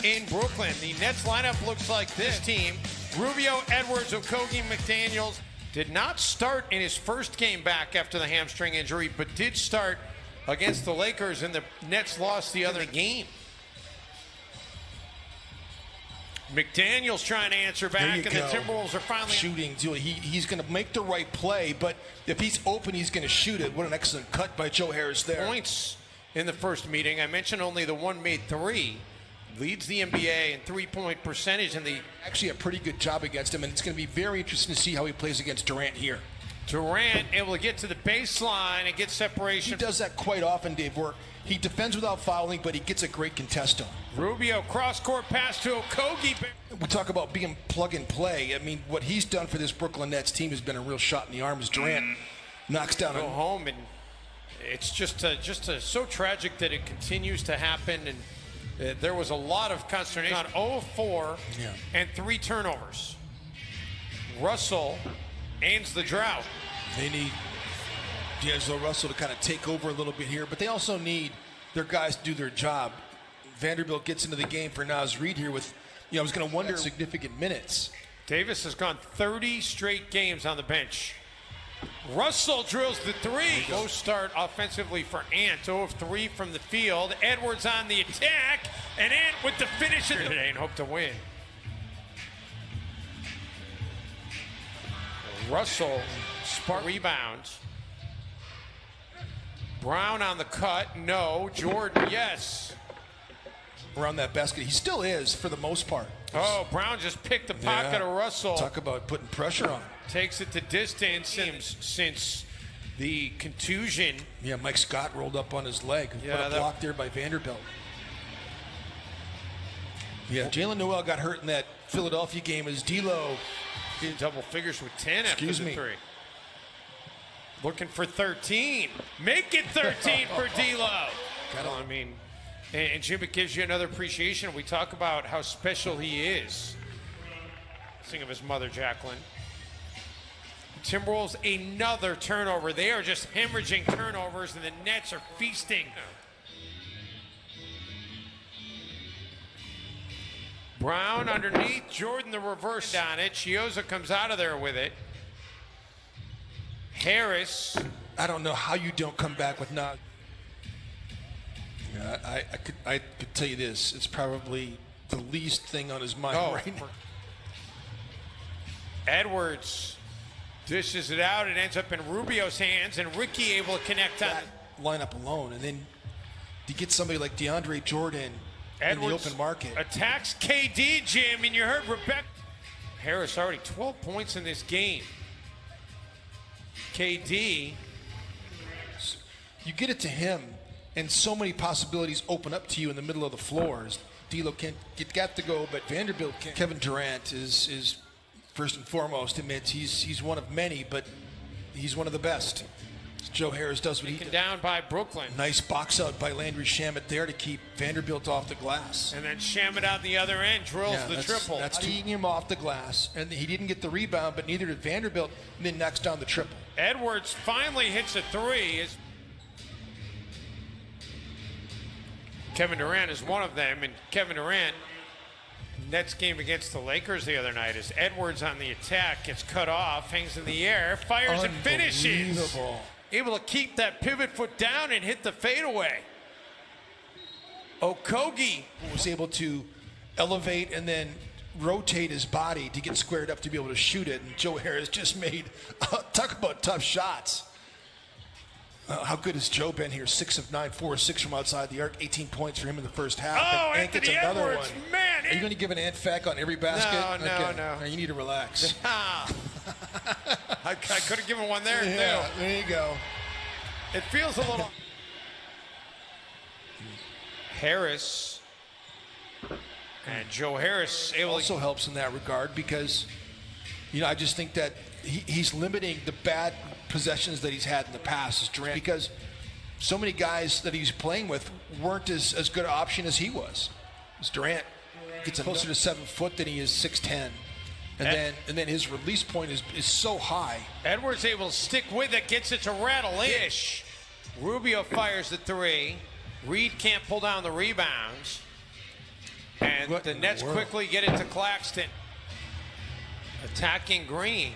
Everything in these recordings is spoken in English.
in Brooklyn. The Nets lineup looks like this team. Rubio, Edwards, Okogie, McDaniels. Did not start in his first game back after the hamstring injury, but did start against the Lakers, and the Nets lost the other game. McDaniels trying to answer back, and the Timberwolves are finally shooting. He's going to make the right play, but if he's open, he's going to shoot it. What an excellent cut by Joe Harris there. Points in the first meeting. I mentioned only the one made three. Leads the NBA in three-point percentage. And actually a pretty good job against him, and it's going to be very interesting to see how he plays against Durant here. Durant able to get to the baseline and get separation. He does that quite often, Dave, where he defends without fouling, but he gets a great contest on. Rubio, cross-court pass to Okogie. We talk about being plug-and-play. I mean, what he's done for this Brooklyn Nets team has been a real shot in the arm as Durant knocks down. Go home, and it's just so tragic that it continues to happen. And there was a lot of consternation on 0-4 and 3 turnovers. Russell ends the drought. They need D'Angelo Russell to kind of take over a little bit here, but they also need their guys to do their job. Vanderbilt gets into the game for Naz Reid here with, I was going to wonder, significant minutes. Davis has gone 30 straight games on the bench. Russell drills the three. Go start offensively for Ant. 0 of 3 from the field. Edwards on the attack, and Ant with the finish today and hope to win. Russell spark rebounds. Brown on the cut, no. Jordan, yes. Around that basket, he still is for the most part. Oh, Brown just picked the pocket of Russell. Talk about putting pressure on him. Takes it to distance since the contusion. Yeah, Mike Scott rolled up on his leg. What a block there by Vanderbilt. Yeah, Jalen Noel got hurt in that Philadelphia game as D'Lo in double figures with 10 after the 3. Looking for 13. Make it 13 for D'Lo. I mean, and Jim, it gives you another appreciation. We talk about how special he is. Think of his mother, Jacqueline. Timberwolves, another turnover. They are just hemorrhaging turnovers, and the Nets are feasting. Brown underneath, Jordan the reverse on it. Chioza comes out of there with it. Harris. I don't know how you don't come back with not. I could tell you this. It's probably the least thing on his mind right now. Edwards dishes it out. It ends up in Rubio's hands, and Ricky able to connect on that lineup alone. And then you get somebody like DeAndre Jordan in the open market. Attacks KD, Jim, and you heard Rebecca. Harris already 12 points in this game. KD. You get it to him, and so many possibilities open up to you in the middle of the floor. D'Lo can't got to go, but Vanderbilt can't. Kevin Durant is first and foremost admits he's one of many, but he's one of the best. Joe Harris does what he does. Down by Brooklyn. Nice box out by Landry Shamet there to keep Vanderbilt off the glass. And then Shamet out the other end drills the triple. That's taking him off the glass, and he didn't get the rebound, but neither did Vanderbilt, and then knocks down the triple. Edwards finally hits a 3. Kevin Durant is one of them, and Kevin Durant, Nets game against the Lakers the other night, is Edwards on the attack, gets cut off, hangs in the air, fires and finishes. Able to keep that pivot foot down and hit the fadeaway. Okogie was able to elevate and then rotate his body to get squared up to be able to shoot it, and Joe Harris just made, talk about tough shots. How good has Joe been here? 6 of 9, 4 of 6 from outside the arc, 18 points for him in the first half. Oh, and Ant gets another Edwards, one. Man, Are you going to give an Ant fact on every basket? No. You need to relax. I could have given one there, too. There you go. It feels a little... Harris. And Joe Harris also helps in that regard because, I just think that he's limiting the bad possessions that he's had in the past as Durant, because so many guys that he's playing with weren't as good an option as he was. As Durant gets closer to 7 foot than he is 6'10", and then his release point is so high. Edwards able to stick with it, gets it to rattle ish. Rubio fires the 3. Reed can't pull down the rebounds. And the Nets quickly get it to Claxton. Attacking Green.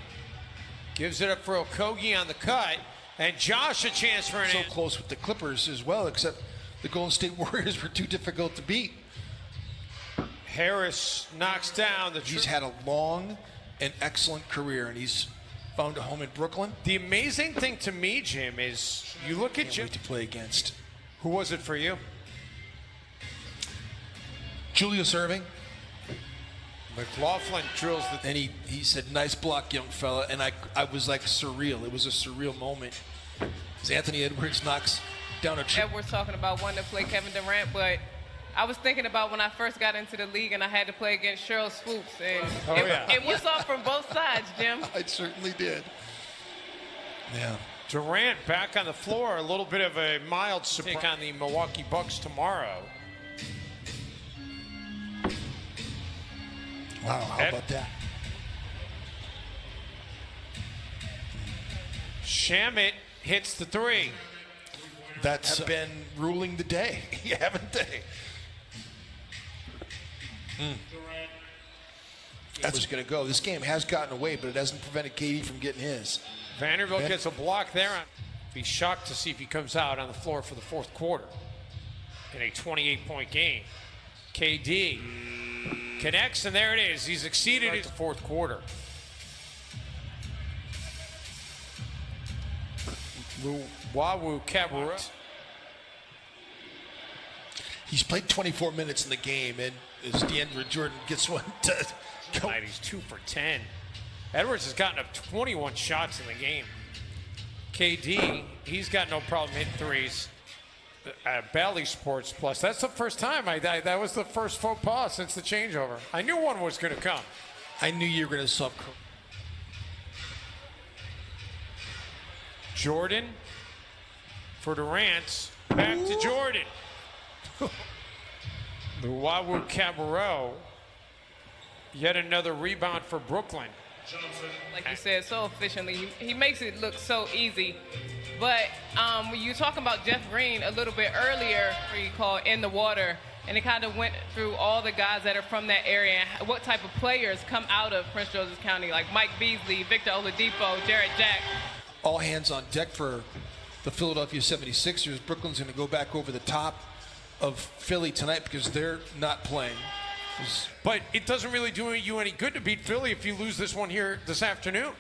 Gives it up for Okogie on the cut. And Josh a chance for an so close with the Clippers as well, except the Golden State Warriors were too difficult to beat. Harris knocks down the... He's had a long and excellent career, and he's found a home in Brooklyn. The amazing thing to me, Jim, is you look at Jim... to play against. Who was it for you? Julius Erving. McLaughlin drills the... And he said, nice block, young fella. And I was like surreal. It was a surreal moment. As Anthony Edwards knocks down a... Edwards talking about wanting to play Kevin Durant, but I was thinking about when I first got into the league and I had to play against Cheryl Swoops. And it was off from both sides, Jim. It certainly did. Yeah. Durant back on the floor. A little bit of a mild surprise on the Milwaukee Bucks tomorrow. Wow, how about that? Shamet hits the three. That's been ruling the day, haven't they? That's what's going to go. This game has gotten away, but it hasn't prevented KD from getting his. Vanderbilt gets a block there. Be shocked to see if he comes out on the floor for the fourth quarter in a 28-point game. KD connects, and there it is. He's exceeded his fourth quarter. Luwawu Cabarrot. He's played 24 minutes in the game, and as DeAndre Jordan gets one to go. He's 2 for 10. Edwards has gotten up 21 shots in the game. KD, he's got no problem hitting threes. Bally Sports Plus. That's the first time. That was the first faux pas since the changeover. I knew one was going to come. I knew you were going to sub. Jordan for Durant. Back to Jordan. Luwawu Cabarrot. Yet another rebound for Brooklyn. Like you said, so efficiently. He makes it look so easy. But when you were talking about Jeff Green a little bit earlier, where you call In the Water, and it kind of went through all the guys that are from that area and what type of players come out of Prince George's County, like Mike Beasley, Victor Oladipo, Jarrett Jack. All hands on deck for the Philadelphia 76ers. Brooklyn's going to go back over the top of Philly tonight because they're not playing. But it doesn't really do you any good to beat Philly if you lose this one here this afternoon.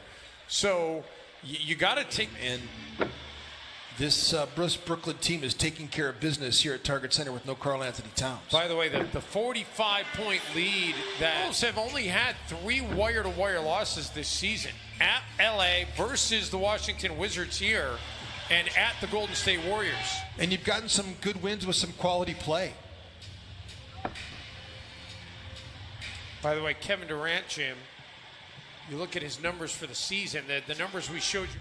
So you got to take... And this Brooklyn team is taking care of business here at Target Center with no Karl Anthony Towns. By the way, the 45-point lead that Wolves have only had 3 wire-to-wire losses this season. At L.A. versus the Washington Wizards here and at the Golden State Warriors. And you've gotten some good wins with some quality play. By the way, Kevin Durant, Jim, you look at his numbers for the season, the numbers we showed you.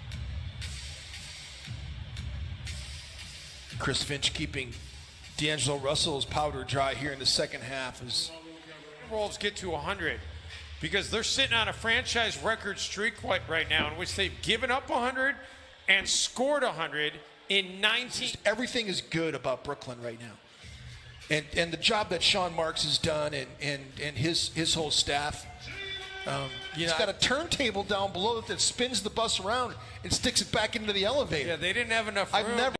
Chris Finch keeping D'Angelo Russell's powder dry here in the second half. As Wolves get to 100 because they're sitting on a franchise record streak right now in which they've given up 100 and scored 100 in 19. Everything is good about Brooklyn right now. And the job that Sean Marks has done and his whole staff, he's got a turntable down below that spins the bus around and sticks it back into the elevator. Yeah, they didn't have enough room.